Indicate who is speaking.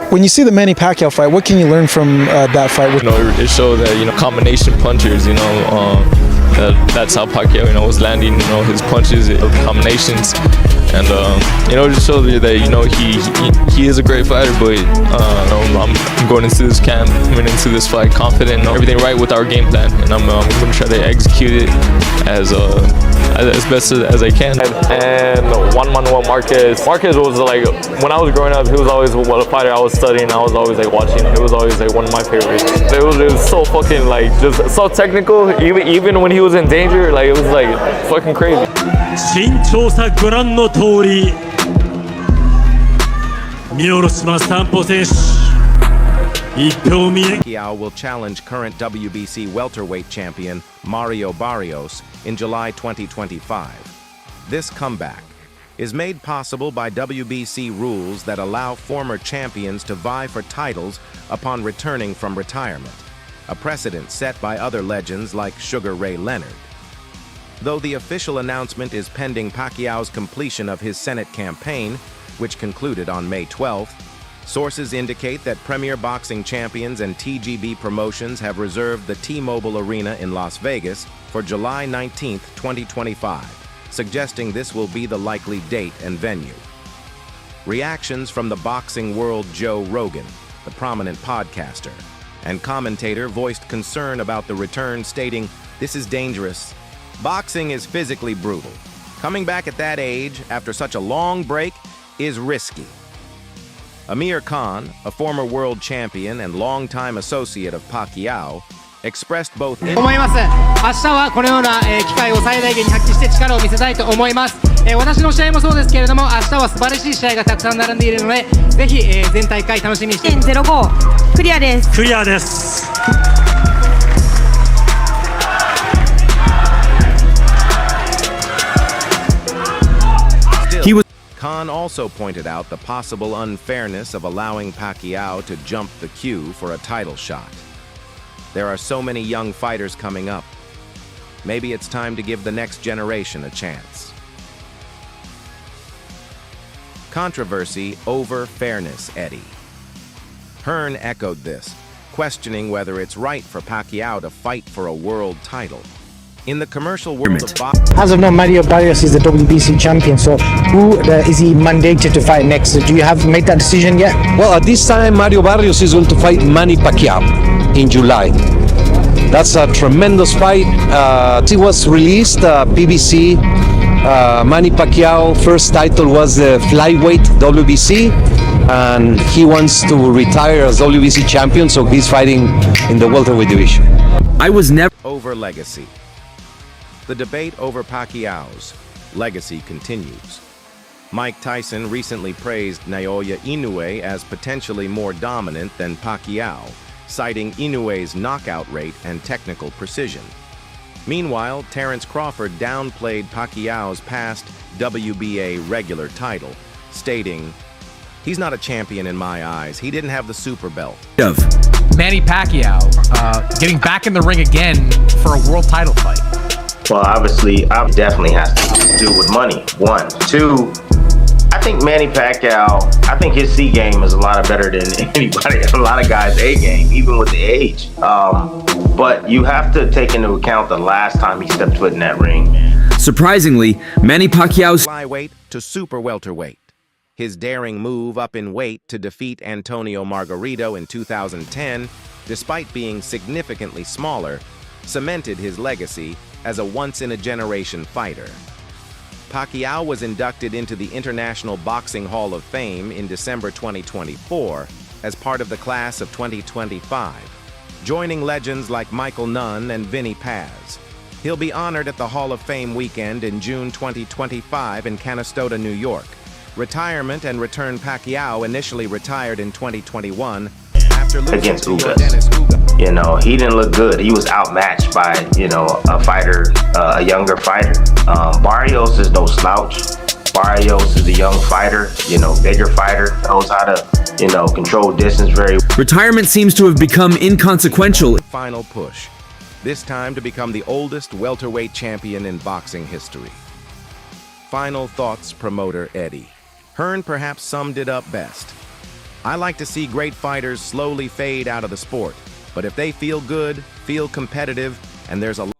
Speaker 1: When you see the Manny Pacquiao fight, what can you learn from that fight?
Speaker 2: It showed that combination punchers. That's how Pacquiao was landing. His punches, combinations, and it just shows me that he is a great fighter. But I'm going into this camp, coming into this fight confident, everything right with our game plan, and I'm going to try to execute it as best as I can. And one Marquez. Marquez was like, when I was growing up, he was always a fighter I was studying. I was always watching. It was always one of my favorites. It was so fucking just so technical. Even when he was in danger, it was fucking crazy.
Speaker 3: 身長差ご覧の通り見下ろします担保選手一票見え
Speaker 4: Pacquiao will challenge current WBC welterweight champion Mario Barrios in July 2025. This comeback is made possible by WBC rules that allow former champions to vie for titles upon returning from retirement, a precedent set by other legends like Sugar Ray Leonard. Though the official announcement is pending Pacquiao's completion of his Senate campaign, which concluded on May 12th, sources indicate that Premier Boxing Champions and TGB Promotions have reserved the T-Mobile Arena in Las Vegas for July 19, 2025, suggesting this will be the likely date and venue. Reactions from the boxing world Joe Rogan, the prominent podcaster, and commentator voiced concern about the return, stating, "This is dangerous. Boxing is physically brutal. Coming back at that age, after such a long break, is risky." Amir Khan, a former world champion and longtime associate of Pacquiao, expressed both
Speaker 5: 思います。明日はこのような機会を最大限に発揮して力を見せたいと思います。私の試合もそうですけれども、明日は素晴らしい試合がたくさん並んでいるので、ぜひ全大会楽しみにしてください。
Speaker 6: 1.05クリアです。
Speaker 3: クリアです。
Speaker 4: Khan also pointed out the possible unfairness of allowing Pacquiao to jump the queue for a title shot. There are so many young fighters coming up. Maybe it's time to give the next generation a chance. Controversy over fairness, Eddie. Hearn echoed this, questioning whether it's right for Pacquiao to fight for a world title. In the commercial world of boxing,
Speaker 1: As of now, Mario Barrios is the WBC champion. So, who is he mandated to fight next? Do you have made that decision yet?
Speaker 7: Well, at this time, Mario Barrios is going to fight Manny Pacquiao in July. That's a tremendous fight. It was released, PBC. Manny Pacquiao first title was the flyweight WBC, and he wants to retire as WBC champion, so he's fighting in the welterweight division.
Speaker 4: I was never over legacy. The debate over Pacquiao's legacy continues. Mike Tyson recently praised Naoya Inoue as potentially more dominant than Pacquiao, citing Inoue's knockout rate and technical precision. Meanwhile, Terence Crawford downplayed Pacquiao's past WBA regular title, stating, "He's not a champion in my eyes. He didn't have the super belt."
Speaker 8: Manny Pacquiao getting back in the ring again for a world title fight.
Speaker 9: Well, obviously, it definitely has to do with money. One. Two, I think Manny Pacquiao, I think his C game is a lot better than anybody, a lot of guys' A game, even with the age. But you have to take into account the last time he stepped foot in that ring, man.
Speaker 10: Surprisingly, Manny Pacquiao's
Speaker 4: flyweight to super welterweight. His daring move up in weight to defeat Antonio Margarito in 2010, despite being significantly smaller, cemented his legacy as a once-in-a-generation fighter. Pacquiao was inducted into the International Boxing Hall of Fame in December 2024 as part of the class of 2025, joining legends like Michael Nunn and Vinny Paz. He'll be honored at the Hall of Fame weekend in June 2025 in Canastota, New York. Retirement and return Pacquiao initially retired in 2021 after losing
Speaker 9: Against
Speaker 4: to
Speaker 9: Ugas.
Speaker 4: Dennis Ugas.
Speaker 9: He didn't look good. He was outmatched by, a fighter, a younger fighter. Barrios is no slouch. Barrios is a young fighter, bigger fighter, knows how to, control distance very well.
Speaker 10: retirement seems to have become inconsequential.
Speaker 4: Final push, this time to become the oldest welterweight champion in boxing history. Final thoughts, promoter Eddie. Hearn perhaps summed it up best. I like to see great fighters slowly fade out of the sport, but if they feel good, feel competitive, and there's a